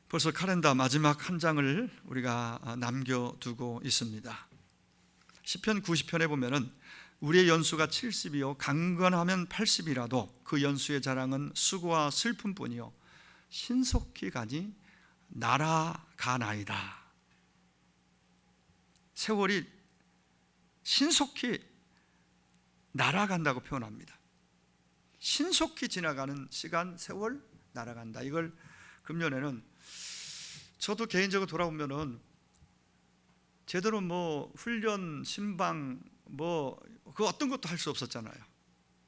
벌써 카렌다 마지막 한 장을 우리가 남겨두고 있습니다. 시편 90편에 보면은 우리의 연수가 70이요 강건하면 80이라도 그 연수의 자랑은 수고와 슬픔뿐이요 신속히 가니 날아가나이다. 세월이 신속히 날아간다고 표현합니다. 신속히 지나가는 시간, 세월 날아간다. 이걸 금년에는 저도 개인적으로 돌아보면은 제대로 뭐 훈련, 신방 그 어떤 것도 할 수 없었잖아요.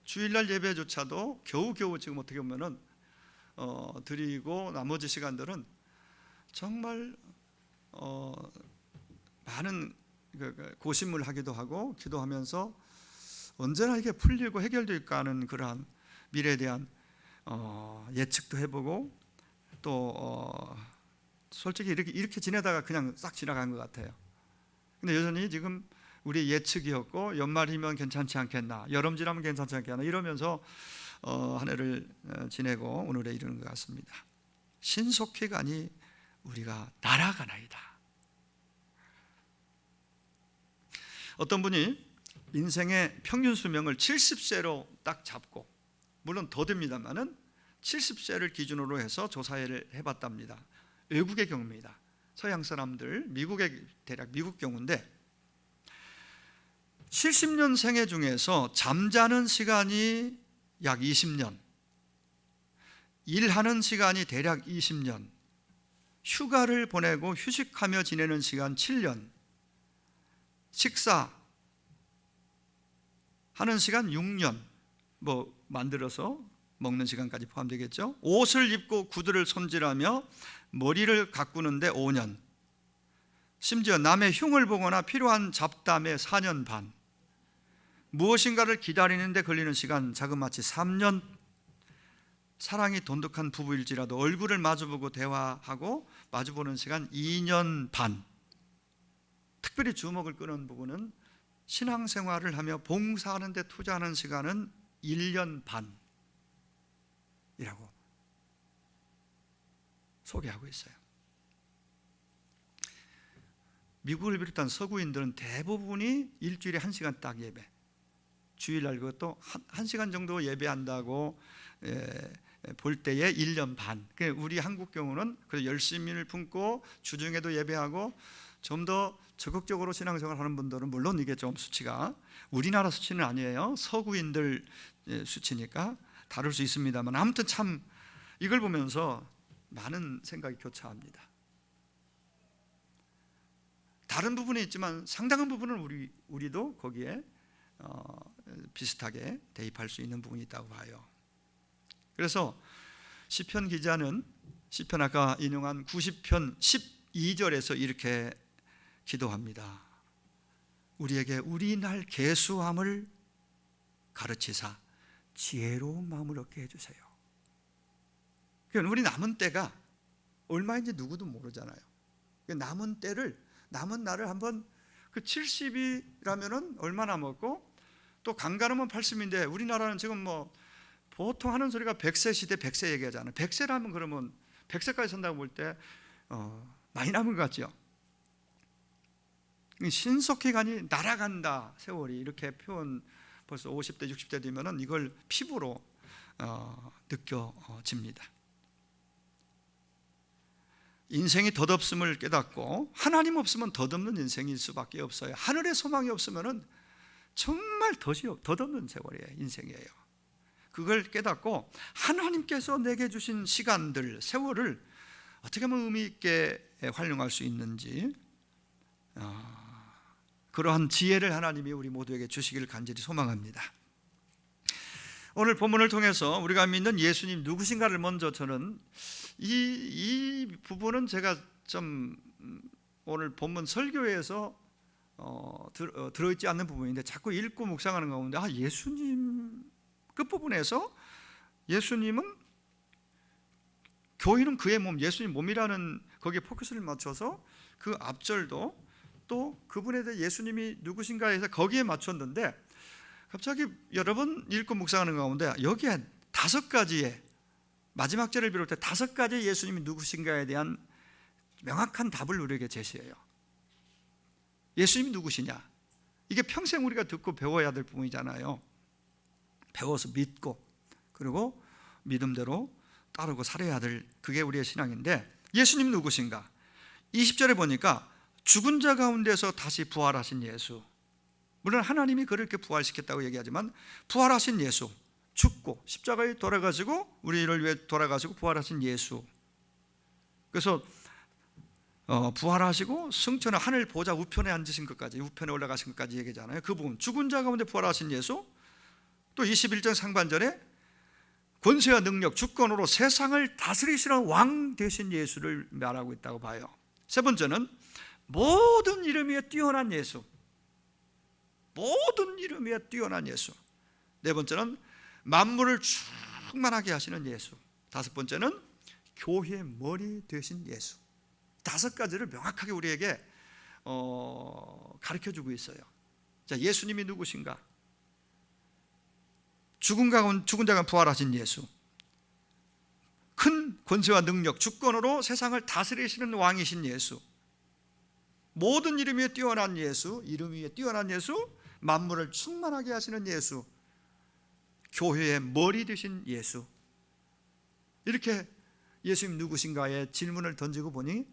주일날 예배조차도 겨우겨우 지금 어떻게 보면은 드리고 나머지 시간들은 정말 많은 고심을 하기도 하고 기도하면서 언제나 이게 풀리고 해결될까 하는 그러한 미래에 대한 예측도 해보고 또 솔직히 이렇게 지내다가 그냥 싹 지나간 것 같아요. 근데 여전히 지금 우리 예측이었고 연말이면 괜찮지 않겠나, 여름 지나면 괜찮지 않겠나 이러면서 한 해를 지내고 오늘에 이르는 것 같습니다. 신속히 가니 우리가 날아가나이다. 어떤 분이 인생의 평균 수명을 70세로 딱 잡고, 물론 더 됩니다만은 70세를 기준으로 해서 조사를 해봤답니다. 외국의 경우입니다. 서양 사람들, 대략 미국 경우인데 70년 생애 중에서 잠자는 시간이 약 20년, 일하는 시간이 대략 20년, 휴가를 보내고 휴식하며 지내는 시간 7년, 식사 하는 시간 6년, 만들어서 먹는 시간까지 포함되겠죠. 옷을 입고 구두를 손질하며 머리를 가꾸는데 5년, 심지어 남의 흉을 보거나 필요한 잡담에 4년 반, 무엇인가를 기다리는데 걸리는 시간 자그마치 3년, 사랑이 돈독한 부부일지라도 얼굴을 마주보고 대화하고 마주보는 시간 2년 반. 특별히 주목을 끄는 부분은 신앙생활을 하며 봉사하는 데 투자하는 시간은 1년 반이라고 소개하고 있어요. 미국을 비롯한 서구인들은 대부분이 일주일에 1시간 딱 예배, 주일날 그것도 1시간 정도 예배한다고 볼 때에 1년 반. 우리 한국 경우는 그래서 열심히를 품고 주중에도 예배하고 좀 더 적극적으로 신앙생활 하는 분들은 물론 이게 좀 수치가 우리나라 수치는 아니에요. 서구인들 수치니까 다를 수 있습니다만 아무튼 참 이걸 보면서 많은 생각이 교차합니다. 다른 부분이 있지만 상당한 부분은 우리도 거기에 비슷하게 대입할 수 있는 부분이 있다고 봐요. 그래서 시편 기자는 시편 아까 인용한 90편 12절에서 이렇게 기도합니다. 우리에게 우리 날 계수함을 가르치사 지혜로운 마음을 얻게 해주세요. 그러니까 우리 남은 때가 얼마인지 누구도 모르잖아요. 남은 날을 한번 70이라면은 얼마 남았고 또 강간하면 80인데 우리나라는 지금 보통 하는 소리가 100세 시대 100세 얘기하잖아요. 100세라면 그러면 100세까지 산다고 볼 때 많이 남은 것 같죠. 신속히 가니 날아간다 세월이 이렇게 표현 벌써 50대 60대 되면은 이걸 피부로 느껴집니다. 인생이 덧없음을 깨닫고 하나님 없으면 덧없는 인생일 수밖에 없어요. 하늘의 소망이 없으면은 정말 덧없는 세월이에요. 인생이에요. 그걸 깨닫고 하나님께서 내게 주신 시간들, 세월을 어떻게 하면 의미 있게 활용할 수 있는지 그러한 지혜를 하나님이 우리 모두에게 주시기를 간절히 소망합니다. 오늘 본문을 통해서 우리가 믿는 예수님 누구신가를 먼저 저는 이 부분은 제가 좀 오늘 본문 설교에서 들어있지 않는 부분인데 자꾸 읽고 묵상하는 가운데 예수님 끝부분에서 예수님은 교회는 그의 몸, 예수님 몸이라는 거기에 포커스를 맞춰서 그 앞절도 또 그분에 대해 예수님이 누구신가 해서 거기에 맞췄는데 갑자기 여러 번 읽고 묵상하는 가운데 여기에 5가지의 마지막 절을 비롯해 5가지의 예수님이 누구신가에 대한 명확한 답을 우리에게 제시해요. 예수님이 누구시냐? 이게 평생 우리가 듣고 배워야 될 부분이잖아요. 배워서 믿고 그리고 믿음대로 따르고 살아야 될, 그게 우리의 신앙인데, 예수님 누구신가? 20절에 보니까 죽은 자 가운데서 다시 부활하신 예수. 물론 하나님이 그를 이렇게 부활시켰다고 얘기하지만 부활하신 예수, 죽고 십자가에 돌아가시고 우리를 위해 돌아가시고 부활하신 예수. 그래서 부활하시고 승천한 하늘 보좌 우편에 앉으신 것까지, 우편에 올라가신 것까지 얘기잖아요. 그 부분, 죽은 자 가운데 부활하신 예수. 또 21절 상반절에 권세와 능력, 주권으로 세상을 다스리시는 왕 되신 예수를 말하고 있다고 봐요. 세 번째는 모든 이름 위에 뛰어난 예수. 모든 이름 위에 뛰어난 예수. 네 번째는 만물을 충만하게 하시는 예수. 다섯 번째는 교회의 머리 되신 예수. 다섯 가지를 명확하게 우리에게 가르쳐주고 있어요. 자, 예수님이 누구신가? 죽은 자가 부활하신 예수, 큰 권세와 능력, 주권으로 세상을 다스리시는 왕이신 예수, 모든 이름 위에 뛰어난 예수, 이름 위에 뛰어난 예수, 만물을 충만하게 하시는 예수, 교회의 머리 되신 예수. 이렇게 예수님 누구신가에 질문을 던지고 보니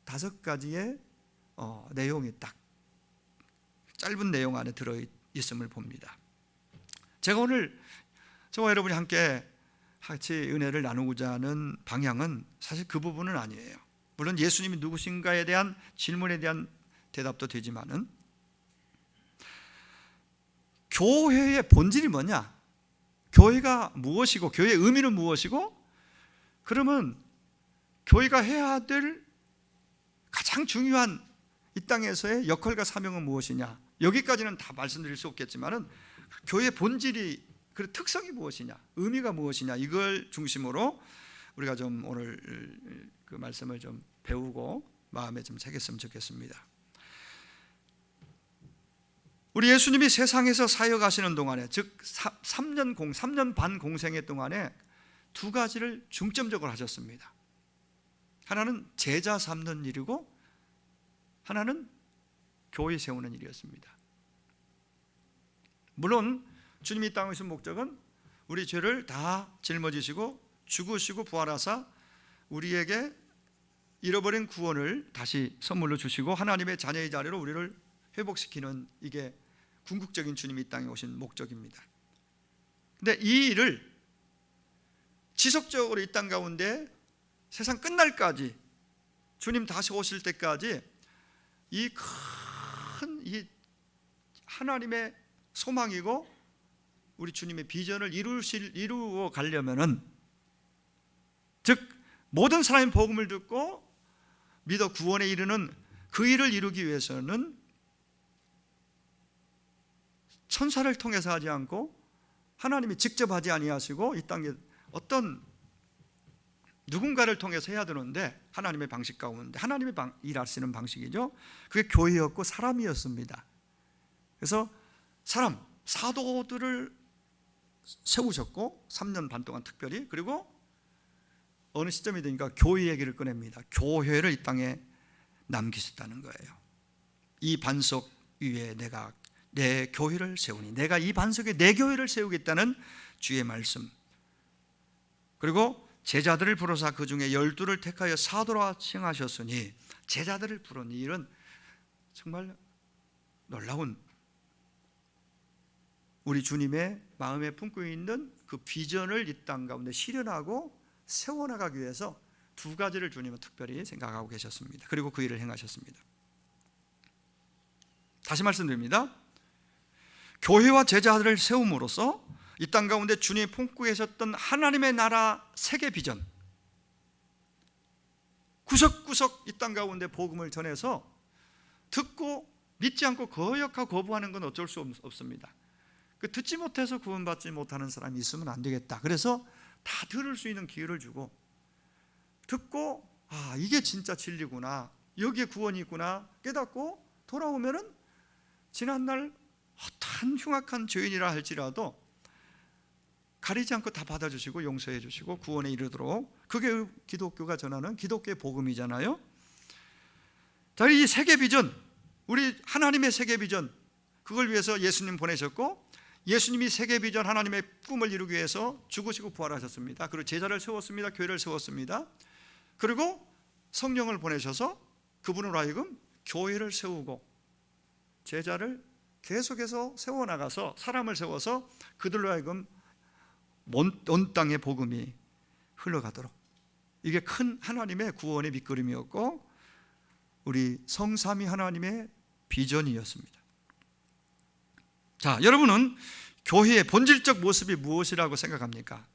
다섯 가지의 내용이 딱 짧은 내용 안에 들어있음을 봅니다. 제가 오늘 저와 여러분이 함께 같이 은혜를 나누고자 하는 방향은 사실 그 부분은 아니에요. 물론 예수님이 누구신가에 대한 질문에 대한 대답도 되지만은, 교회의 본질이 뭐냐? 교회가 무엇이고 교회의 의미는 무엇이고, 그러면 교회가 해야 될 가장 중요한 이 땅에서의 역할과 사명은 무엇이냐? 여기까지는 다 말씀드릴 수 없겠지만은 교회의 본질이, 그 특성이 무엇이냐, 의미가 무엇이냐, 이걸 중심으로 우리가 좀 오늘 그 말씀을 좀 배우고 마음에 좀 새겼으면 좋겠습니다. 우리 예수님이 세상에서 사역하시는 동안에, 즉 3년 반 공생의 동안에 두 가지를 중점적으로 하셨습니다. 하나는 제자 삼는 일이고 하나는 교회 세우는 일이었습니다. 물론 주님이 이 땅에 오신 목적은 우리 죄를 다 짊어지시고 죽으시고 부활하사 우리에게 잃어버린 구원을 다시 선물로 주시고 하나님의 자녀의 자리로 우리를 회복시키는, 이게 궁극적인 주님이 이 땅에 오신 목적입니다. 그런데 이 일을 지속적으로 이 땅 가운데 세상 끝날까지, 주님 다시 오실 때까지 이 큰 하나님의 소망이고 우리 주님의 비전을 이루어 가려면은, 즉 모든 사람이 복음을 듣고 믿어 구원에 이르는 그 일을 이루기 위해서는 천사를 통해서 하지 않고 하나님이 직접 하지 아니하시고 이 땅에 어떤 누군가를 통해서 해야 되는데, 하나님의 방식 가운데 하나님의 일하시는 방식이죠. 그게 교회였고 사람이었습니다. 그래서 사도들을 세우셨고 3년 반 동안 특별히, 그리고 어느 시점이 되니까 교회 얘기를 꺼냅니다. 교회를 이 땅에 남기셨다는 거예요. 이 반석 위에 내가 내 교회를 세우니, 내가 이 반석에 내 교회를 세우겠다는 주의 말씀. 그리고 제자들을 부르사 그 중에 12를 택하여 사도라 칭하셨으니, 제자들을 부르는 일은 정말 놀라운, 우리 주님의 마음에 품고 있는 그 비전을 이 땅 가운데 실현하고 세워나가기 위해서 두 가지를 주님은 특별히 생각하고 계셨습니다. 그리고 그 일을 행하셨습니다. 다시 말씀드립니다. 교회와 제자들을 세움으로써 이 땅 가운데 주님이 품고 계셨던 하나님의 나라 세계 비전, 구석구석 이 땅 가운데 복음을 전해서 듣고 믿지 않고 거역하고 거부하는 건 어쩔 수 없습니다. 그 듣지 못해서 구원받지 못하는 사람이 있으면 안 되겠다. 그래서 다 들을 수 있는 기회를 주고, 듣고 이게 진짜 진리구나, 여기에 구원이 있구나 깨닫고 돌아오면은 지난날 어떠한 흉악한 죄인이라 할지라도 가리지 않고 다 받아주시고 용서해 주시고 구원에 이르도록, 그게 기독교가 전하는 기독교의 복음이잖아요. 자, 이 세계 비전, 우리 하나님의 세계 비전, 그걸 위해서 예수님 보내셨고, 예수님이 세계 비전 하나님의 꿈을 이루기 위해서 죽으시고 부활하셨습니다. 그리고 제자를 세웠습니다. 교회를 세웠습니다. 그리고 성령을 보내셔서 그분으로 하여금 교회를 세우고 제자를 계속해서 세워나가서 사람을 세워서 그들로 하여금 온 땅의 복음이 흘러가도록, 이게 큰 하나님의 구원의 밑그림이었고 우리 성삼위 하나님의 비전이었습니다. 자, 여러분은 교회의 본질적 모습이 무엇이라고 생각합니까?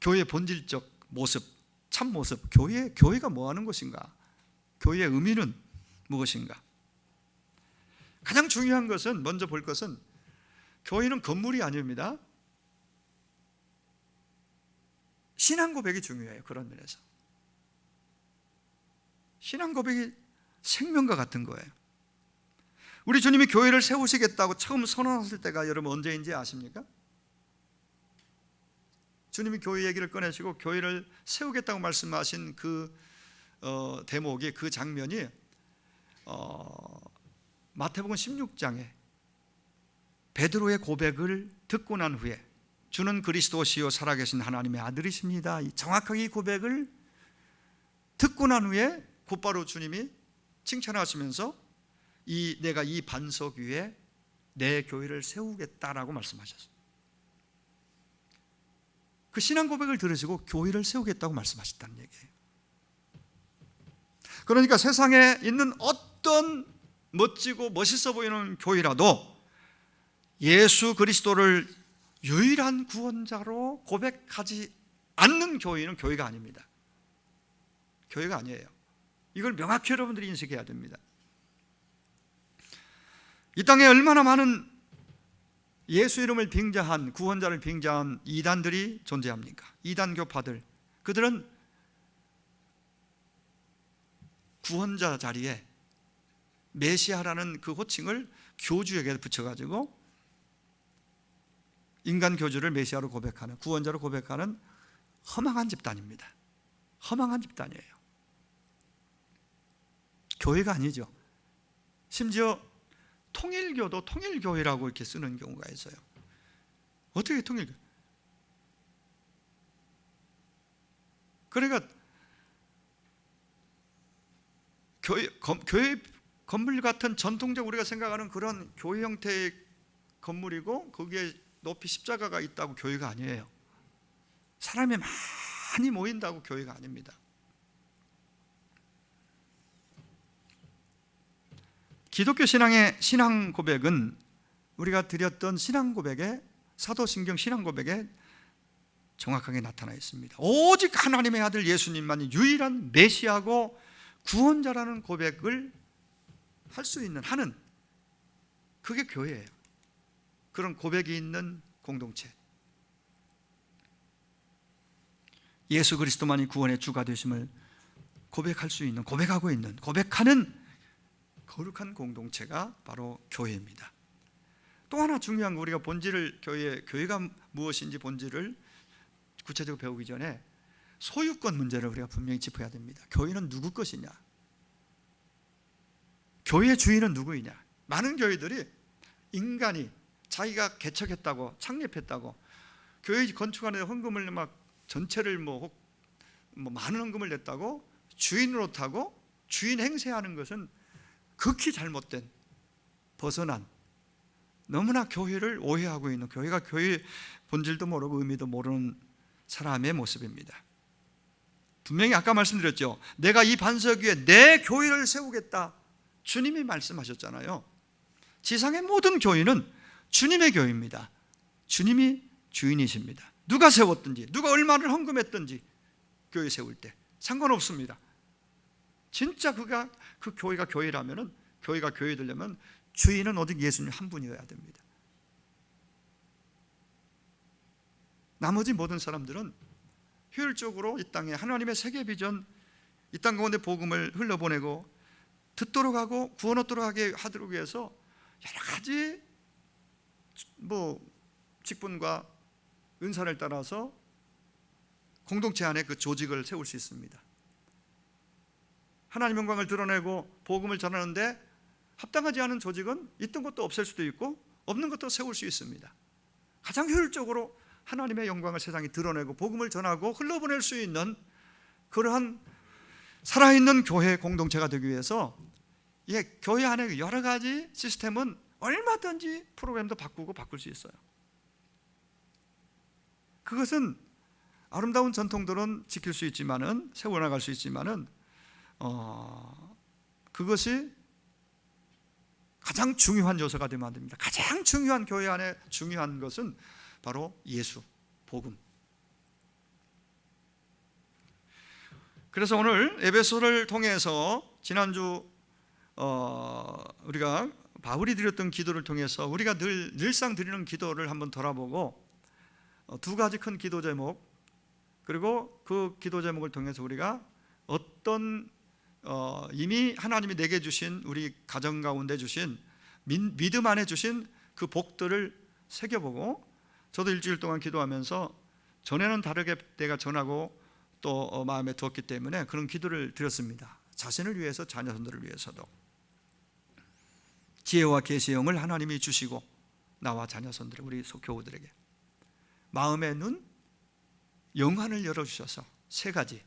교회의 본질적 모습, 참 모습, 교회가 뭐 하는 것인가? 교회의 의미는 무엇인가? 가장 중요한 것은, 먼저 볼 것은, 교회는 건물이 아닙니다. 신앙 고백이 중요해요. 그런 면에서 신앙 고백이 생명과 같은 거예요. 우리 주님이 교회를 세우시겠다고 처음 선언하실 때가 여러분 언제인지 아십니까? 주님이 교회 얘기를 꺼내시고 교회를 세우겠다고 말씀하신 그 대목이, 그 장면이 마태복음 16장에 베드로의 고백을 듣고 난 후에, 주는 그리스도시요 살아계신 하나님의 아들이십니다, 정확하게 이 고백을 듣고 난 후에 곧바로 주님이 칭찬하시면서 내가 이 반석 위에 내 교회를 세우겠다라고 말씀하셨어요. 그 신앙 고백을 들으시고 교회를 세우겠다고 말씀하셨다는 얘기예요. 그러니까 세상에 있는 어떤 멋지고 멋있어 보이는 교회라도 예수 그리스도를 유일한 구원자로 고백하지 않는 교회는 교회가 아닙니다. 교회가 아니에요. 이걸 명확히 여러분들이 인식해야 됩니다. 이 땅에 얼마나 많은 예수 이름을 빙자한, 구원자를 빙자한 이단들이 존재합니까? 이단교파들. 그들은 구원자 자리에 메시아라는 그 호칭을 교주에게 붙여가지고 인간 교주를 메시아로 고백하는, 구원자로 고백하는 허망한 집단입니다. 허망한 집단이에요. 교회가 아니죠. 심지어 통일교도 통일교회라고 이렇게 쓰는 경우가 있어요. 어떻게 통일교? 그러니까 교회 건물 같은 전통적 우리가 생각하는 그런 교회 형태의 건물이고 거기에 높이 십자가가 있다고 교회가 아니에요. 사람이 많이 모인다고 교회가 아닙니다. 기독교 신앙의 신앙 고백은 우리가 드렸던 신앙 고백에, 사도신경 신앙 고백에 정확하게 나타나 있습니다. 오직 하나님의 아들 예수님만이 유일한 메시아고 구원자라는 고백을 할 수 있는, 하는, 그게 교회예요. 그런 고백이 있는 공동체, 예수 그리스도만이 구원의 주가 되심을 고백할 수 있는, 고백하고 있는, 고백하는 거룩한 공동체가 바로 교회입니다. 또 하나 중요한 거, 우리가 본질을, 교회가 무엇인지 본질을 구체적으로 배우기 전에 소유권 문제를 우리가 분명히 짚어야 됩니다. 교회는 누구 것이냐? 교회의 주인은 누구이냐? 많은 교회들이 인간이 자기가 개척했다고, 창립했다고, 교회 건축하는 헌금을 막 전체를 많은 헌금을 냈다고 주인으로 타고 주인 행세하는 것은 극히 잘못된, 벗어난, 너무나 교회를 오해하고 있는, 교회가 교회의 본질도 모르고 의미도 모르는 사람의 모습입니다. 분명히 아까 말씀드렸죠. 내가 이 반석 위에 내 교회를 세우겠다, 주님이 말씀하셨잖아요. 지상의 모든 교회는 주님의 교회입니다. 주님이 주인이십니다. 누가 세웠든지, 누가 얼마를 헌금했든지 교회 세울 때 상관없습니다. 진짜 그 교회가 교회라면은, 교회가 교회 되려면 주인은 오직 예수님 한 분이어야 됩니다. 나머지 모든 사람들은 효율적으로 이 땅에 하나님의 세계 비전, 이 땅 가운데 복음을 흘러보내고 듣도록 하고 구원 얻도록 하게 하도록 위해서 여러 가지 직분과 은사를 따라서 공동체 안에 그 조직을 세울 수 있습니다. 하나님 영광을 드러내고 복음을 전하는데 합당하지 않은 조직은 있던 것도 없앨 수도 있고 없는 것도 세울 수 있습니다. 가장 효율적으로 하나님의 영광을 세상에 드러내고 복음을 전하고 흘러보낼 수 있는 그러한 살아있는 교회 공동체가 되기 위해서 교회 안에 여러 가지 시스템은 얼마든지 프로그램도 바꾸고 바꿀 수 있어요. 그것은 아름다운 전통들은 지킬 수 있지만은, 세워나갈 수 있지만은 그것이 가장 중요한 요소가 되면 안 됩니다. 가장 중요한 교회 안에 중요한 것은 바로 예수, 복음. 그래서 오늘 에베소를 통해서 지난주 우리가 바울이 드렸던 기도를 통해서 우리가 늘상 드리는 기도를 한번 돌아보고 두 가지 큰 기도 제목, 그리고 그 기도 제목을 통해서 우리가 어떤 이미 하나님이 내게 주신, 우리 가정 가운데 주신, 믿음 안에 주신 그 복들을 새겨보고, 저도 일주일 동안 기도하면서 전에는 다르게 내가 전하고 또 마음에 두었기 때문에 그런 기도를 드렸습니다. 자신을 위해서, 자녀들을 위해서도. 지혜와 계시의 영을 하나님이 주시고 나와 자녀손들, 우리 교우들에게 마음의 눈, 영안을 열어주셔서 세 가지,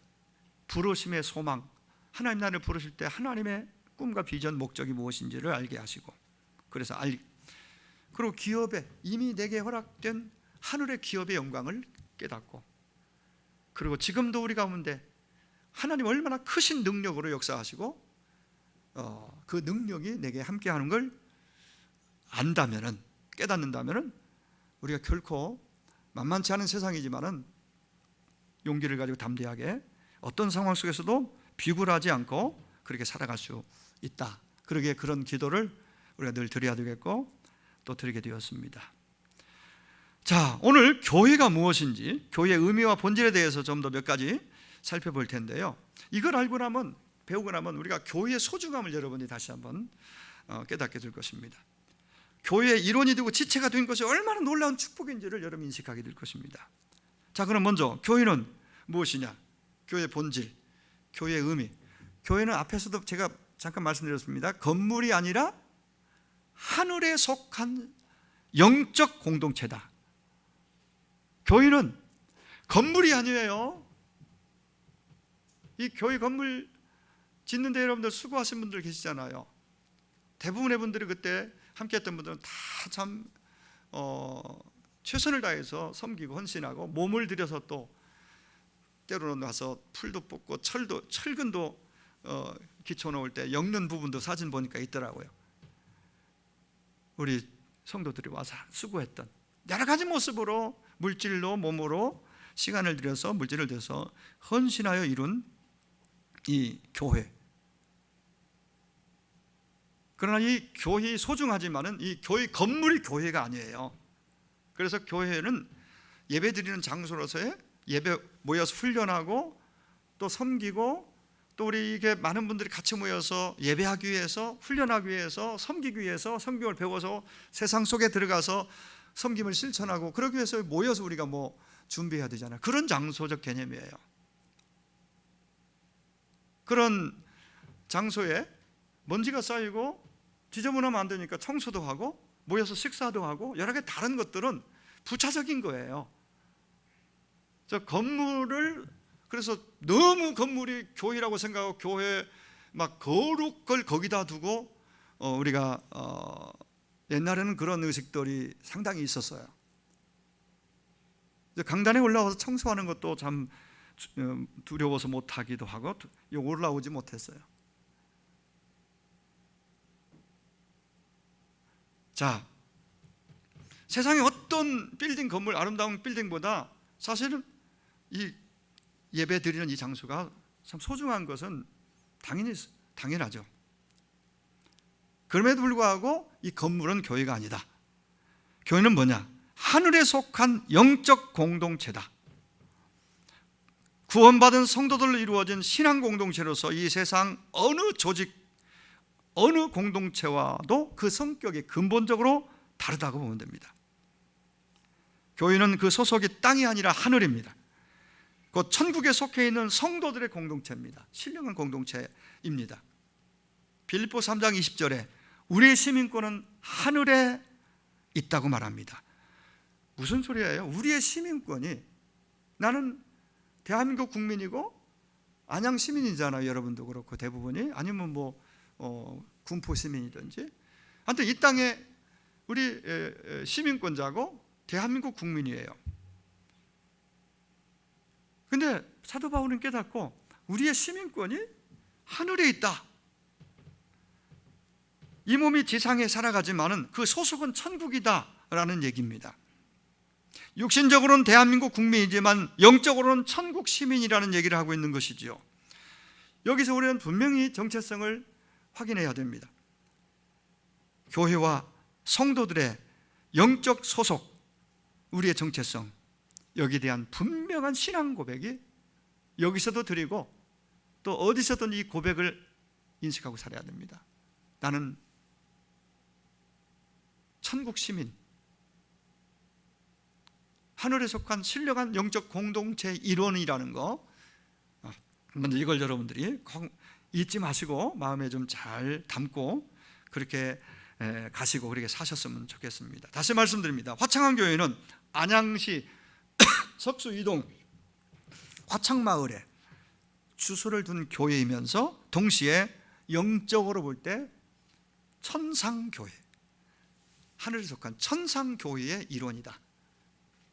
부르심의 소망, 하나님 나를 부르실 때 하나님의 꿈과 비전, 목적이 무엇인지를 알게 하시고, 그래서 그리고 기업에 이미 내게 허락된 하늘의 기업의 영광을 깨닫고, 그리고 지금도 우리 가운데 하나님 얼마나 크신 능력으로 역사하시고 그 능력이 내게 함께하는 걸 안다면은, 깨닫는다면은 우리가 결코 만만치 않은 세상이지만은 용기를 가지고 담대하게 어떤 상황 속에서도 비굴하지 않고 그렇게 살아갈 수 있다. 그러기에 그런 기도를 우리가 늘 드려야 되겠고 또 드리게 되었습니다. 자, 오늘 교회가 무엇인지, 교회의 의미와 본질에 대해서 좀 더 몇 가지 살펴볼 텐데요. 이걸 알고 나면, 배우고 나면 우리가 교회의 소중함을 여러분이 다시 한번 깨닫게 될 것입니다. 교회의 일원이 되고 지체가 된 것이 얼마나 놀라운 축복인지를 여러분이 인식하게 될 것입니다. 자, 그럼 먼저 교회는 무엇이냐? 교회의 본질, 교회의 의미. 교회는 앞에서도 제가 잠깐 말씀드렸습니다. 건물이 아니라 하늘에 속한 영적 공동체다. 교회는 건물이 아니에요. 이 교회 건물 짓는데 여러분들 수고하신 분들 계시잖아요. 대부분의 분들이 그때 함께했던 분들은 다 참 최선을 다해서 섬기고 헌신하고 몸을 들여서 또 때로는 와서 풀도 뽑고 철근도 기초 놓을 때 엮는 부분도 사진 보니까 있더라고요. 우리 성도들이 와서 수고했던 여러 가지 모습으로 물질로, 몸으로 시간을 들여서, 물질을 들여서 헌신하여 이룬 이 교회. 그러나 이 교회 소중하지만은 이 교회 건물이 교회가 아니에요. 그래서 교회는 예배 드리는 장소로서의 예배 모여서 훈련하고 또 섬기고, 또 우리 이게 많은 분들이 같이 모여서 예배하기 위해서, 훈련하기 위해서, 섬기기 위해서, 성경을 배워서 세상 속에 들어가서 섬김을 실천하고, 그러기 위해서 모여서 우리가 뭐 준비해야 되잖아요. 그런 장소적 개념이에요. 그런 장소에 먼지가 쌓이고 지저분하면 안 되니까 청소도 하고 모여서 식사도 하고 여러 개 다른 것들은 부차적인 거예요. 저 건물을, 그래서 너무 건물이 교회라고 생각하고 교회 막 거룩 걸 거기다 두고 우리가 옛날에는 그런 의식들이 상당히 있었어요. 강단에 올라와서 청소하는 것도 참 두려워서 못하기도 하고 올라오지 못했어요. 자, 세상에 어떤 빌딩, 건물, 아름다운 빌딩보다 사실은 이 예배 드리는 이 장소가 참 소중한 것은 당연하죠. 그럼에도 불구하고 이 건물은 교회가 아니다. 교회는 뭐냐? 하늘에 속한 영적 공동체다. 구원받은 성도들로 이루어진 신앙 공동체로서 이 세상 어느 조직, 어느 공동체와도 그 성격이 근본적으로 다르다고 보면 됩니다. 교회는 그 소속이 땅이 아니라 하늘입니다. 곧 천국에 속해 있는 성도들의 공동체입니다. 신령한 공동체입니다. 빌립보 3장 20절에 우리의 시민권은 하늘에 있다고 말합니다. 무슨 소리예요? 우리의 시민권이, 나는 대한민국 국민이고 안양 시민이잖아요. 여러분도 그렇고 대부분이, 아니면 뭐 군포 시민이든지, 하여튼 이 땅에 우리 시민권자고 대한민국 국민이에요. 근데 사도 바울은 깨닫고 우리의 시민권이 하늘에 있다. 이 몸이 지상에 살아가지만은 그 소속은 천국이다 라는 얘기입니다. 육신적으로는 대한민국 국민이지만 영적으로는 천국 시민이라는 얘기를 하고 있는 것이지요. 여기서 우리는 분명히 정체성을 확인해야 됩니다. 교회와 성도들의 영적 소속, 우리의 정체성, 여기에 대한 분명한 신앙 고백이 여기서도 드리고 또 어디서든 이 고백을 인식하고 살아야 됩니다. 나는 천국 시민, 하늘에 속한 신령한 영적 공동체의 일원이라는 거, 먼저 이걸 여러분들이 잊지 마시고 마음에 좀 잘 담고 그렇게 가시고 그렇게 사셨으면 좋겠습니다. 다시 말씀드립니다. 화창한 교회는 안양시 석수 이동 화창마을에 주소를 둔 교회이면서 동시에 영적으로 볼 때 천상교회, 하늘에 속한 천상교회의 일원이다.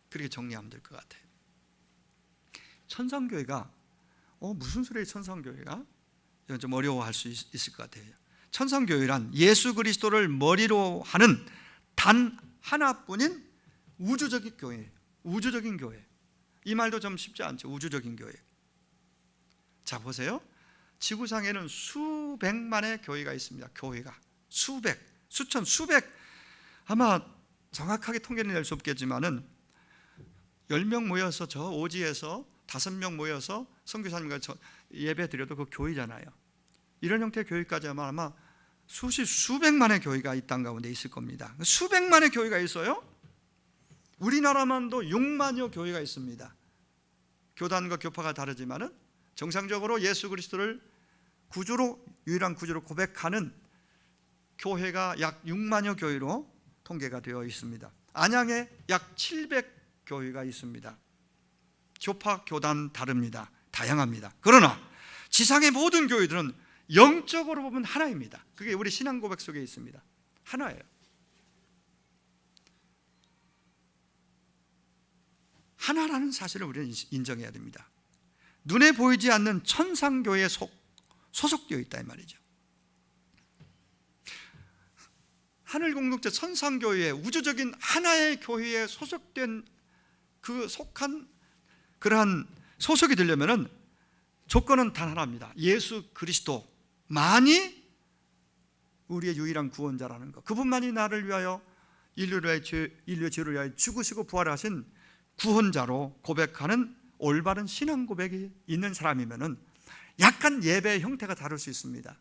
그렇게 정리하면 될 것 같아요. 천상교회가 무슨 소리예요? 천상교회가? 이건 좀 어려워할 수 있을 것 같아요. 천상교회란 예수 그리스도를 머리로 하는 단 하나뿐인 우주적인 교회, 우주적인 교회. 이 말도 좀 쉽지 않죠. 우주적인 교회. 자, 보세요. 지구상에는 수백만의 교회가 있습니다. 교회가 수백, 수천, 수백, 아마 정확하게 통계를 낼 수 없겠지만은 10명 모여서 저 오지에서 5명 모여서 선교사님과 예배 드려도 그 교회잖아요. 이런 형태의 교회까지 하면 아마 수백만의 교회가 이 땅 가운데 있을 겁니다. 수백만의 교회가 있어요. 우리나라만도 6만여 교회가 있습니다. 교단과 교파가 다르지만은 정상적으로 예수 그리스도를 구주로, 유일한 구주로 고백하는 교회가 약 6만여 교회로 통계가 되어 있습니다. 안양에 약 700교회가 있습니다. 교파, 교단 다릅니다. 다양합니다. 그러나 지상의 모든 교회들은 영적으로 보면 하나입니다. 그게 우리 신앙 고백 속에 있습니다. 하나예요. 하나라는 사실을 우리는 인정해야 됩니다. 눈에 보이지 않는 천상교회에 소속되어 있다 이 말이죠. 하늘 공동체 천상교회에, 우주적인 하나의 교회에 소속된 그 속한 그러한 소속이 되려면은 조건은 단 하나입니다. 예수 그리스도만이 우리의 유일한 구원자라는 것, 그분만이 나를 위하여 인류의 죄를 위하여 죽으시고 부활하신 구원자로 고백하는 올바른 신앙 고백이 있는 사람이면은 약간 예배의 형태가 다를 수 있습니다.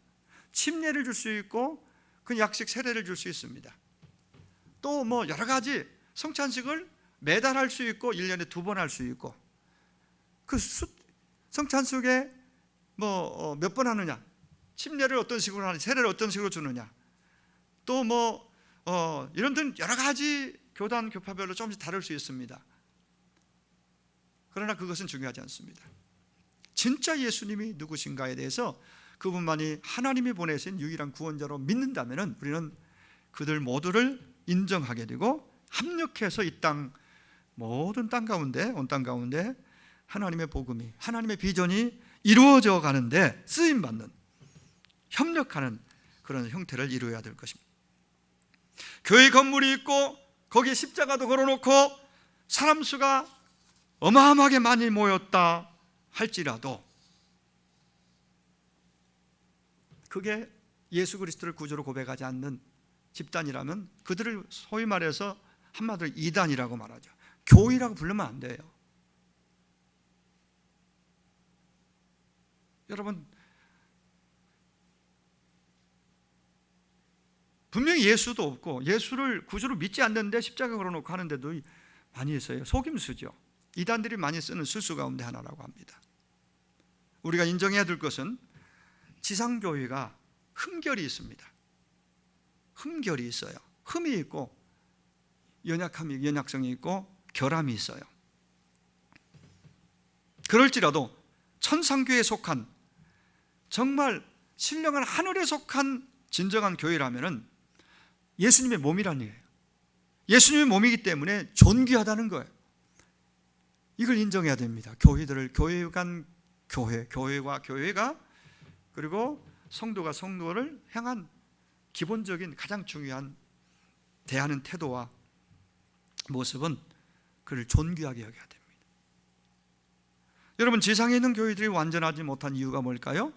침례를 줄 수 있고 그 약식 세례를 줄 수 있습니다. 또 뭐 여러 가지 성찬식을 매달 할 수 있고 1년에 2번 할 수 있고, 그 성찬식에 뭐 몇 번 하느냐, 침례를 어떤 식으로 하느냐, 세례를 어떤 식으로 주느냐, 또 뭐 이런 등 여러 가지 교단 교파별로 조금씩 다를 수 있습니다. 그러나 그것은 중요하지 않습니다. 진짜 예수님이 누구신가에 대해서 그분만이 하나님이 보내신 유일한 구원자로 믿는다면 우리는 그들 모두를 인정하게 되고 합력해서 이 땅 모든 땅 가운데, 온 땅 가운데 하나님의 복음이, 하나님의 비전이 이루어져 가는데 쓰임받는, 협력하는 그런 형태를 이루어야 될 것입니다. 교회 건물이 있고 거기에 십자가도 걸어놓고 사람 수가 어마어마하게 많이 모였다 할지라도 그게 예수 그리스도를 구주로 고백하지 않는 집단이라면 그들을 소위 말해서 한마디로 이단이라고 말하죠. 교회라고 부르면 안 돼요. 여러분, 분명히 예수도 없고 예수를 구주로 믿지 않는데 십자가 걸어놓고 하는데도 많이 있어요. 속임수죠. 이단들이 많이 쓰는 술수 가운데 하나라고 합니다. 우리가 인정해야 될 것은 지상교회가 흠결이 있습니다. 흠결이 있어요. 흠이 있고 연약성이 있고 결함이 있어요. 그럴지라도 천상교회에 속한, 정말 신령한 하늘에 속한 진정한 교회라면 예수님의 몸이라는 얘기예요. 예수님의 몸이기 때문에 존귀하다는 거예요. 이걸 인정해야 됩니다. 교회들을, 교회와 교회가, 그리고 성도가 성도를 향한 기본적인 가장 중요한 대하는 태도와 모습은 그를 존귀하게 여겨야 됩니다. 여러분, 지상에 있는 교회들이 완전하지 못한 이유가 뭘까요?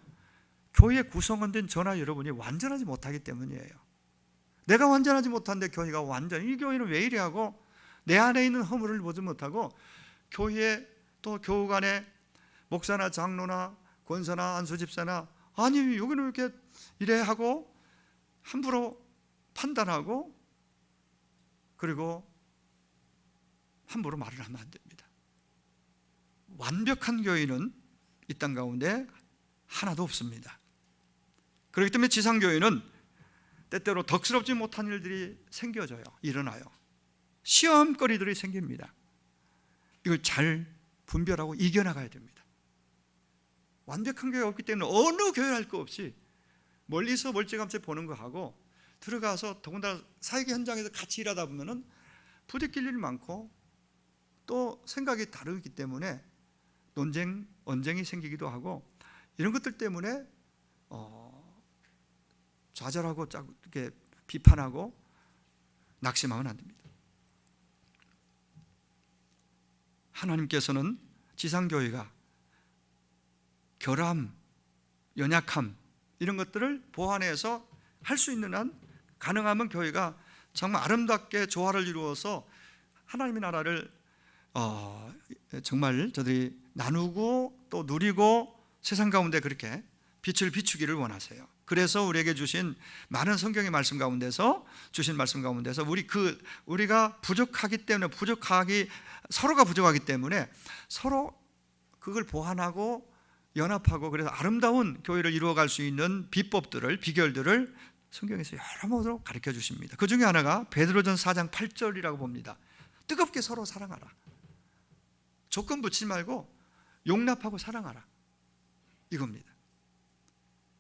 교회 구성원된 저나 여러분이 완전하지 못하기 때문이에요. 내가 완전하지 못한데 교회가 이 교회는 왜 이래 하고 내 안에 있는 허물을 보지 못하고 교회에 또 교우간에 목사나 장로나 권사나 안수집사나 아니 여기는 왜 이렇게 이래 하고 함부로 판단하고 그리고 함부로 말을 하면 안 됩니다. 완벽한 교회는 이 땅 가운데 하나도 없습니다. 그렇기 때문에 지상교회는 때때로 덕스럽지 못한 일들이 생겨져요. 일어나요. 시험거리들이 생깁니다. 이걸 잘 분별하고 이겨나가야 됩니다. 완벽한 교회가 없기 때문에 어느 교회 할 거 없이 멀리서 멀찌감치 보는 거 하고 들어가서 더군다나 사역 현장에서 같이 일하다 보면은 부딪힐 일이 많고 또 생각이 다르기 때문에 논쟁, 언쟁이 생기기도 하고 이런 것들 때문에 좌절하고 이렇게 비판하고 낙심하면 안 됩니다. 하나님께서는 지상교회가 결함, 연약함 이런 것들을 보완해서 할 수 있는 한 가능하면 교회가 정말 아름답게 조화를 이루어서 하나님의 나라를 정말 저들이 나누고 또 누리고 세상 가운데 그렇게 빛을 비추기를 원하세요. 그래서 우리에게 주신 많은 성경의 말씀 가운데서 우리가 부족하기 때문에 서로가 부족하기 때문에 서로 그걸 보완하고 연합하고 그래서 아름다운 교회를 이루어갈 수 있는 비결들을 성경에서 여러 모드로 가르쳐 주십니다. 그 중에 하나가 베드로전서 4장 8절이라고 봅니다. 뜨겁게 서로 사랑하라. 조건 붙이지 말고 용납하고 사랑하라. 이겁니다.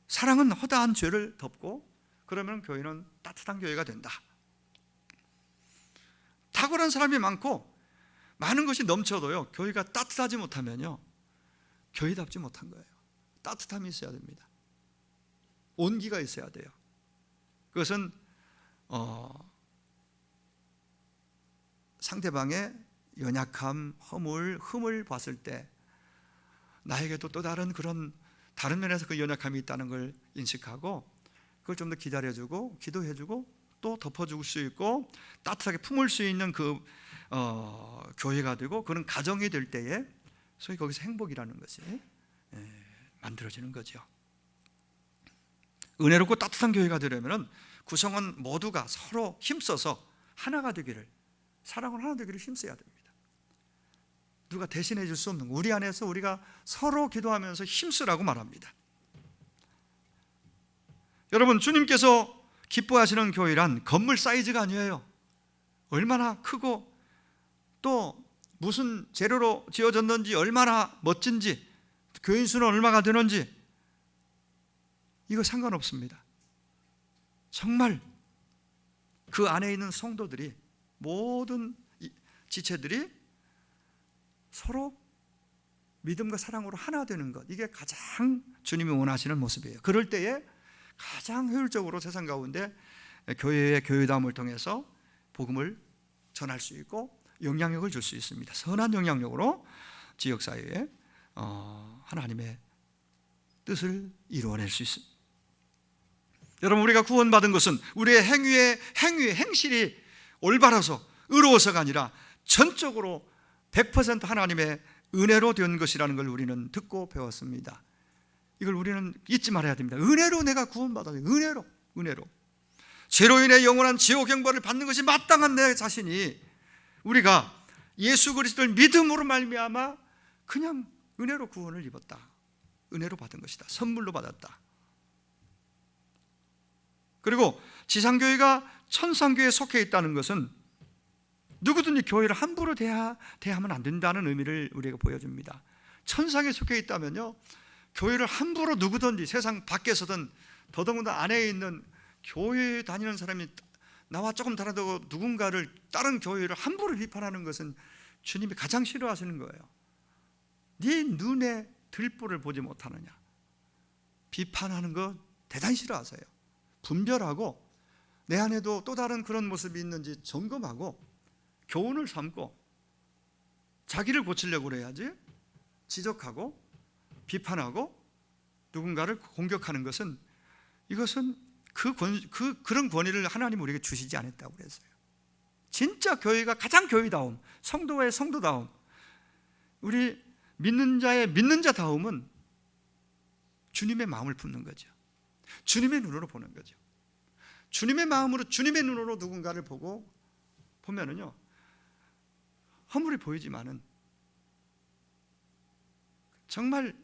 사랑은 허다한 죄를 덮고 그러면 교회는 따뜻한 교회가 된다. 탁월한 사람이 많고 많은 것이 넘쳐도요, 교회가 따뜻하지 못하면요, 교회답지 못한 거예요. 따뜻함이 있어야 됩니다. 온기가 있어야 돼요. 그것은 상대방의 연약함, 허물, 흠을 봤을 때 나에게도 또 다른 면에서 그 연약함이 있다는 걸 인식하고 그걸 좀 더 기다려주고 기도해주고 또 덮어줄 수 있고 따뜻하게 품을 수 있는 그 교회가 되고 그런 가정이 될 때에 소위 거기서 행복이라는 것이 만들어지는 거죠. 은혜롭고 따뜻한 교회가 되려면 구성원 모두가 서로 힘써서 하나가 되기를, 사랑을 하나 되기를 힘써야 됩니다. 누가 대신해 줄 수 없는 거, 우리 안에서 우리가 서로 기도하면서 힘쓰라고 말합니다. 여러분, 주님께서 기뻐하시는 교회란 건물 사이즈가 아니에요. 얼마나 크고 또 무슨 재료로 지어졌는지, 얼마나 멋진지, 교인 수는 얼마가 되는지 이거 상관없습니다. 정말 그 안에 있는 성도들이, 모든 지체들이 서로 믿음과 사랑으로 하나 되는 것, 이게 가장 주님이 원하시는 모습이에요. 그럴 때에 가장 효율적으로 세상 가운데 교회의 교회다움을 통해서 복음을 전할 수 있고 영향력을 줄 수 있습니다. 선한 영향력으로 지역사회에 하나님의 뜻을 이루어낼 수 있습니다. 여러분, 우리가 구원받은 것은 우리의 행실이 올바라서 의로워서가 아니라 전적으로 100% 하나님의 은혜로 된 것이라는 걸 우리는 듣고 배웠습니다. 이걸 우리는 잊지 말아야 됩니다. 은혜로 내가 구원받았어요. 은혜로. 죄로 인해 영원한 지옥 형벌을 받는 것이 마땅한 내 자신이, 우리가 예수 그리스도를 믿음으로 말미암아 그냥 은혜로 구원을 입었다. 은혜로 받은 것이다. 선물로 받았다. 그리고 지상교회가 천상교회에 속해 있다는 것은 누구든지 교회를 함부로 대하면 안 된다는 의미를 우리에게 보여줍니다. 천상에 속해 있다면요, 교회를 함부로 누구든지 세상 밖에서든 더더군다나 안에 있는 교회에 다니는 사람이 나와 조금 다르다고 누군가를 다른 교회를 함부로 비판하는 것은 주님이 가장 싫어하시는 거예요. 네 눈에 들보를 보지 못하느냐, 비판하는 거 대단히 싫어하세요. 분별하고 내 안에도 또 다른 그런 모습이 있는지 점검하고 교훈을 삼고 자기를 고치려고 그래야지, 지적하고 비판하고 누군가를 공격하는 것은, 이것은 그런 권위를 하나님 우리에게 주시지 않았다고 그랬어요. 진짜 교회가 가장 교회다움, 성도의 성도다움, 우리 믿는 자의 믿는 자다움은 주님의 마음을 품는 거죠. 주님의 눈으로 보는 거죠. 주님의 마음으로, 주님의 눈으로 누군가를 보면은요, 허물이 보이지만은 정말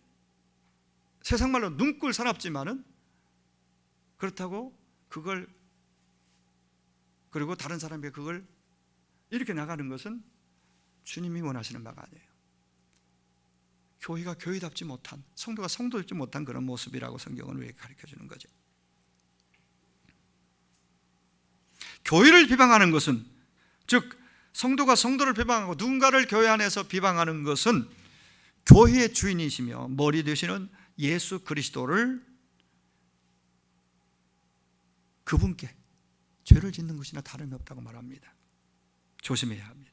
세상 말로 눈꼴 사납지만은, 그렇다고 그걸, 그리고 다른 사람에게 그걸 이렇게 나가는 것은 주님이 원하시는 바가 아니에요. 교회가 교회답지 못한, 성도가 성도답지 못한 그런 모습이라고 성경은 우리에게 가르쳐 주는 거죠. 교회를 비방하는 것은, 즉 성도가 성도를 비방하고 누군가를 교회 안에서 비방하는 것은 교회의 주인이시며 머리 되시는 예수 그리스도를, 그분께 죄를 짓는 것이나 다름이 없다고 말합니다. 조심해야 합니다.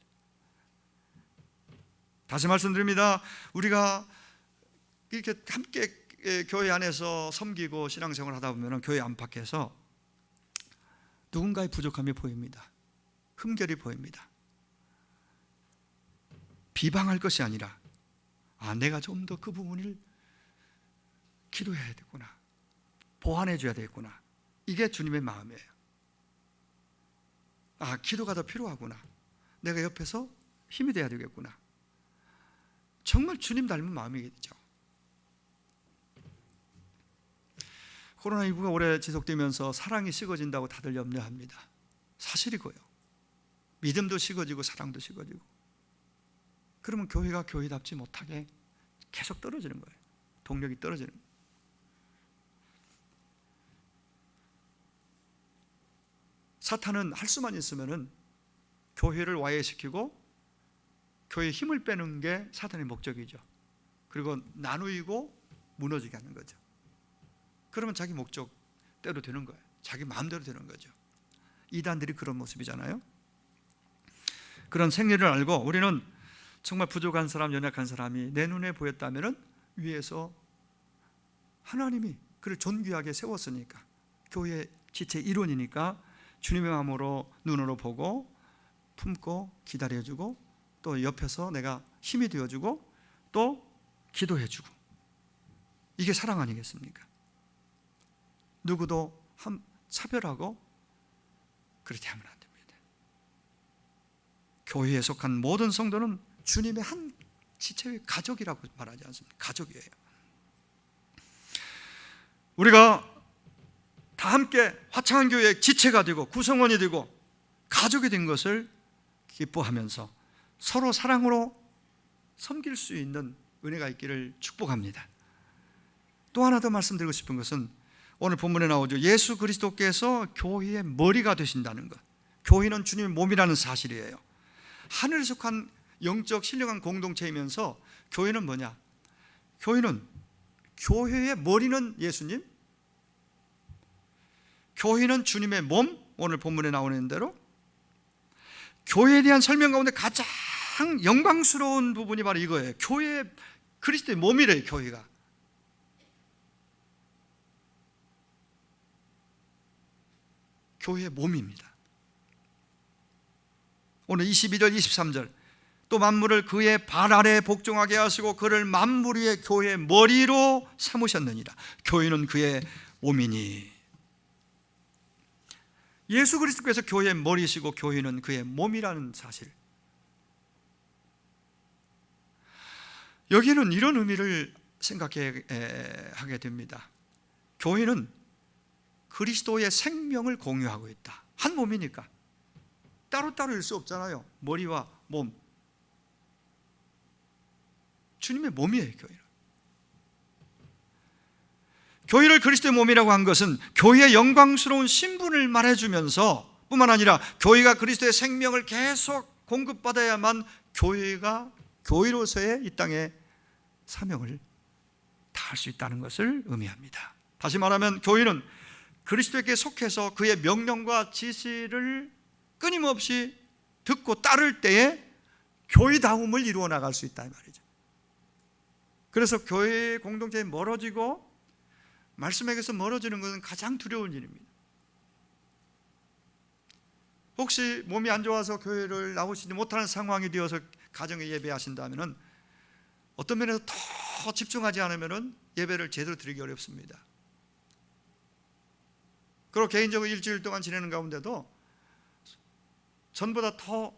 다시 말씀드립니다. 우리가 이렇게 함께 교회 안에서 섬기고 신앙생활을 하다 보면 교회 안팎에서 누군가의 부족함이 보입니다. 흠결이 보입니다. 비방할 것이 아니라, 내가 좀 더 그 부분을 기도해야 되구나, 보완해 줘야 되겠구나, 이게 주님의 마음이에요. 기도가 더 필요하구나, 내가 옆에서 힘이 돼야 되겠구나. 정말 주님 닮은 마음이겠죠. 코로나19가 오래 지속되면서 사랑이 식어진다고 다들 염려합니다. 사실이고요. 믿음도 식어지고 사랑도 식어지고, 그러면 교회가 교회답지 못하게 계속 떨어지는 거예요. 동력이 떨어지는 거예요. 사탄은 할 수만 있으면은 교회를 와해시키고 교회의 힘을 빼는 게 사탄의 목적이죠. 그리고 나누이고 무너지게 하는 거죠. 그러면 자기 목적대로 되는 거예요. 자기 마음대로 되는 거죠. 이단들이 그런 모습이잖아요. 그런 생리를 알고 우리는 정말 부족한 사람, 연약한 사람이 내 눈에 보였다면 위에서 하나님이 그를 존귀하게 세웠으니까, 교회의 지체 일원이니까 주님의 마음으로, 눈으로 보고 품고 기다려주고, 또 옆에서 내가 힘이 되어주고 또 기도해주고, 이게 사랑 아니겠습니까? 누구도 차별하고 그렇게 하면 안 됩니다. 교회에 속한 모든 성도는 주님의 한 지체의 가족이라고 말하지 않습니까? 가족이에요. 우리가 다 함께 화창한 교회의 지체가 되고 구성원이 되고 가족이 된 것을 기뻐하면서 서로 사랑으로 섬길 수 있는 은혜가 있기를 축복합니다. 또 하나 더 말씀드리고 싶은 것은 오늘 본문에 나오죠. 예수 그리스도께서 교회의 머리가 되신다는 것. 교회는 주님의 몸이라는 사실이에요. 하늘에 속한 영적 신령한 공동체이면서 교회는 뭐냐? 교회의 머리는 예수님, 교회는 주님의 몸, 오늘 본문에 나오는 대로. 교회에 대한 설명 가운데 가장 영광스러운 부분이 바로 이거예요. 교회, 그리스도의 몸이래요. 교회가 교회의 몸입니다. 오늘 22절 23절, 또 만물을 그의 발 아래 복종하게 하시고 그를 만물 위에 교회의 머리로 삼으셨느니라. 교회는 그의 몸이니. 예수 그리스도께서 교회의 머리시고 교회는 그의 몸이라는 사실, 여기는 이런 의미를 생각하게 됩니다. 교회는 그리스도의 생명을 공유하고 있다. 한 몸이니까 따로따로일 수 없잖아요. 머리와 몸, 주님의 몸이에요. 교회를 그리스도의 몸이라고 한 것은 교회의 영광스러운 신분을 말해주면서 뿐만 아니라 교회가 그리스도의 생명을 계속 공급받아야만 교회가 교회로서의 이 땅의 사명을 다할 수 있다는 것을 의미합니다. 다시 말하면 교회는 그리스도에게 속해서 그의 명령과 지시를 끊임없이 듣고 따를 때에 교회다움을 이루어 나갈 수 있다 이 말이죠. 그래서 교회 공동체에 멀어지고 말씀에게서 멀어지는 것은 가장 두려운 일입니다. 혹시 몸이 안 좋아서 교회를 나오시지 못하는 상황이 되어서 가정에 예배하신다면 어떤 면에서 더 집중하지 않으면 예배를 제대로 드리기 어렵습니다. 그리고 개인적으로 일주일 동안 지내는 가운데도 전보다 더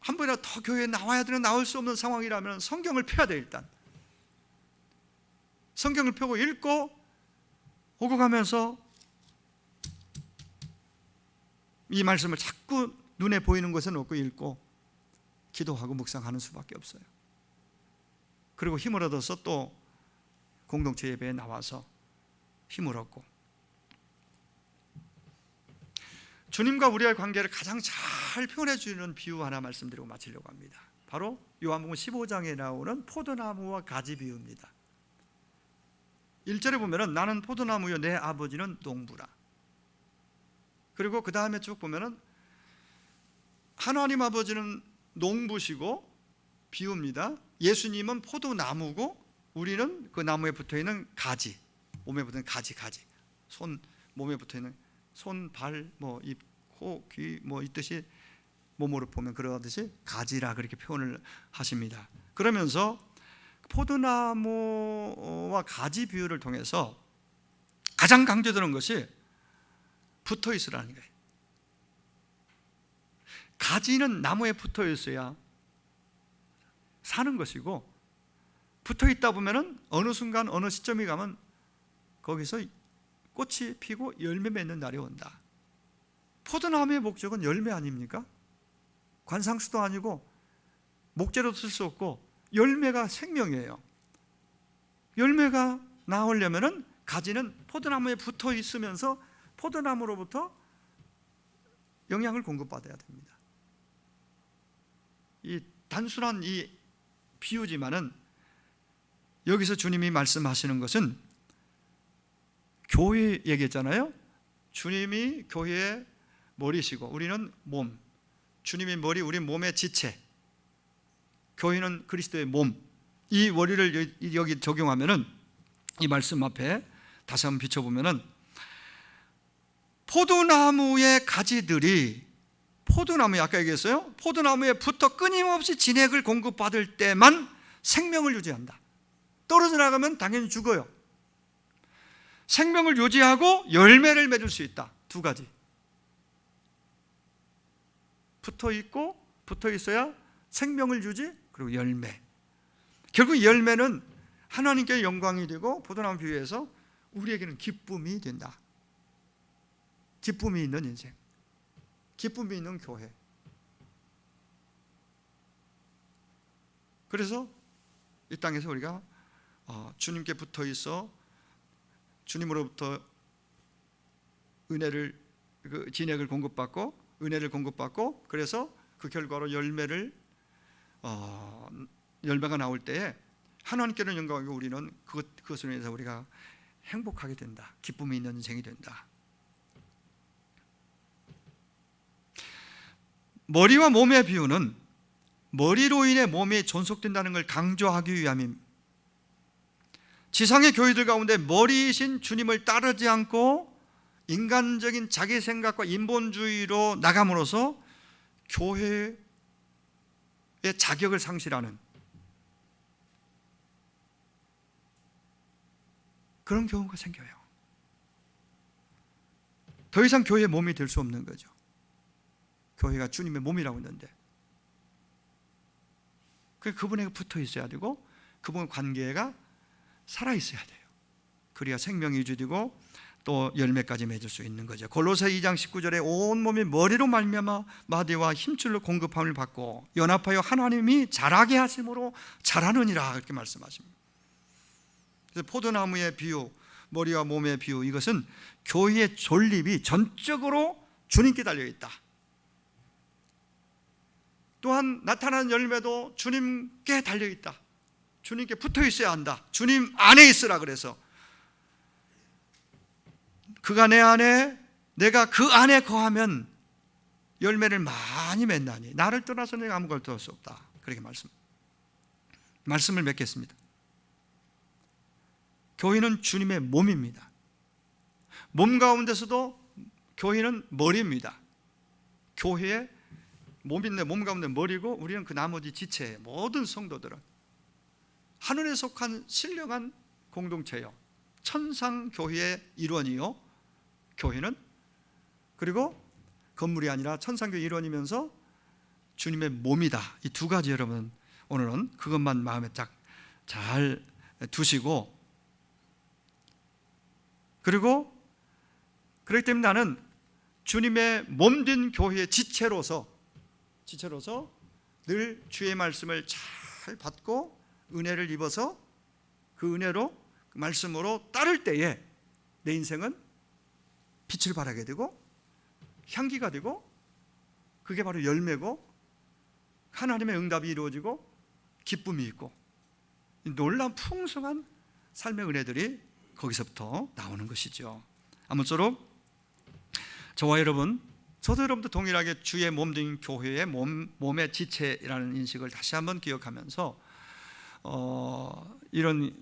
한 번이라도 더 교회에 나와야 되는 나올 수 없는 상황이라면 성경을 펴야 돼. 일단 성경을 펴고 읽고 오고 가면서 이 말씀을 자꾸 눈에 보이는 것은 없고 읽고 기도하고 묵상하는 수밖에 없어요. 그리고 힘을 얻어서 또 공동체 예배에 나와서 힘을 얻고, 주님과 우리의 관계를 가장 잘 표현해 주는 비유 하나 말씀드리고 마치려고 합니다. 바로 요한복음 15장에 나오는 포도나무와 가지 비유입니다. 1절에 보면은 나는 포도나무요 내 아버지는 농부라. 그리고 그 다음에 쭉 보면은 하나님 아버지는 농부시고 비유입니다. 예수님은 포도나무고 우리는 그 나무에 붙어있는 가지, 몸에 붙어있는 가지, 손 몸에 붙어있는 손, 발, 입, 코, 귀 이 뜻이 몸으로 보면 그러듯이 가지라 그렇게 표현을 하십니다. 그러면서 포도나무와 가지 비유를 통해서 가장 강조되는 것이 붙어 있으라는 거예요. 가지는 나무에 붙어 있어야 사는 것이고, 붙어 있다 보면은 어느 순간 어느 시점이 가면 거기서 꽃이 피고 열매 맺는 날이 온다. 포도나무의 목적은 열매 아닙니까? 관상수도 아니고 목재로 쓸 수 없고 열매가 생명이에요. 열매가 나오려면은 가지는 포도나무에 붙어 있으면서 포도나무로부터 영양을 공급받아야 됩니다. 이 단순한 이 비유지만은 여기서 주님이 말씀하시는 것은 교회 얘기했잖아요. 주님이 교회의 머리시고 우리는 몸, 주님이 머리, 우리 몸의 지체, 교회는 그리스도의 몸. 이 원리를 여기 적용하면은 이 말씀 앞에 다시 한번 비춰보면은 포도나무의 가지들이 포도나무에 아까 얘기했어요. 포도나무에 붙어 끊임없이 진액을 공급받을 때만 생명을 유지한다. 떨어져 나가면 당연히 죽어요. 생명을 유지하고 열매를 맺을 수 있다. 두 가지. 붙어 있고 붙어 있어야 생명을 유지, 그리고 열매. 결국 열매는 하나님께 영광이 되고 포도나무 비유에서 우리에게는 기쁨이 된다. 기쁨이 있는 인생, 기쁨이 있는 교회. 그래서 이 땅에서 우리가 주님께 붙어 있어 주님으로부터 은혜를, 진액을 공급받고 은혜를 공급받고, 그래서 그 결과로 열매가 나올 때에 하나님께는 영광이고 우리는 그것으로 인해서 우리가 행복하게 된다. 기쁨이 있는 인생이 된다. 머리와 몸의 비유는 머리로 인해 몸이 존속된다는 걸 강조하기 위함입니다. 지상의 교회들 가운데 머리이신 주님을 따르지 않고 인간적인 자기 생각과 인본주의로 나감으로써 교회의 자격을 상실하는 그런 경우가 생겨요. 더 이상 교회의 몸이 될 수 없는 거죠. 교회가 주님의 몸이라고 했는데 그분에게 붙어 있어야 되고 그분 관계가 살아있어야 돼요. 그래야 생명이 유지되고 또 열매까지 맺을 수 있는 거죠. 골로새 2장 19절에 온몸이 머리로 말미암아 마디와 힘줄로 공급함을 받고 연합하여 하나님이 자라게 하심으로 자라느니라, 이렇게 말씀하십니다. 그래서 포도나무의 비유, 머리와 몸의 비유, 이것은 교회의 존립이 전적으로 주님께 달려있다. 또한 나타나는 열매도 주님께 달려있다. 주님께 붙어 있어야 한다. 주님 안에 있으라 그래서 그가 내 안에, 내가 그 안에 거하면 열매를 많이 맺나니 나를 떠나서 내가 아무것도 할 수 없다. 그렇게 말씀을 맺겠습니다. 교회는 주님의 몸입니다. 몸 가운데서도 교회는 머리입니다. 교회의 몸인데 몸 가운데 머리고, 우리는 그 나머지 지체예요. 모든 성도들은 하늘에 속한 신령한 공동체요, 천상교회의 일원이요, 교회는. 그리고 건물이 아니라 천상교회 일원이면서 주님의 몸이다. 이 두 가지 여러분 오늘은 그것만 마음에 딱 잘 두시고, 그리고 그렇기 때문에 나는 주님의 몸된 교회의 지체로서 늘 주의 말씀을 잘 받고 은혜를 입어서 그 은혜로, 그 말씀으로 따를 때에 내 인생은 빛을 발하게 되고 향기가 되고, 그게 바로 열매고 하나님의 응답이 이루어지고 기쁨이 있고 놀라운 풍성한 삶의 은혜들이 거기서부터 나오는 것이죠. 아무쪼록 저와 여러분, 저도 여러분도 동일하게 주의 몸된 교회의 몸의 지체라는 인식을 다시 한번 기억하면서 이런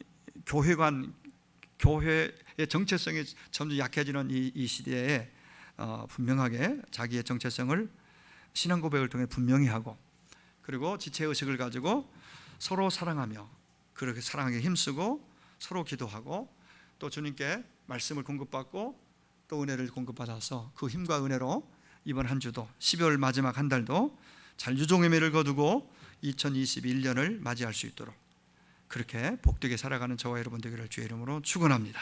교회의 정체성이 점점 약해지는 이 시대에 분명하게 자기의 정체성을 신앙 고백을 통해 분명히 하고, 그리고 지체의식을 가지고 서로 사랑하며, 그렇게 사랑하게 힘쓰고 서로 기도하고, 또 주님께 말씀을 공급받고 또 은혜를 공급받아서 그 힘과 은혜로 이번 한 주도 12월 마지막 한 달도 잘 유종의 매를 거두고 2021년을 맞이할 수 있도록 그렇게 복되게 살아가는 저와 여러분 되기를 주의 이름으로 축원합니다.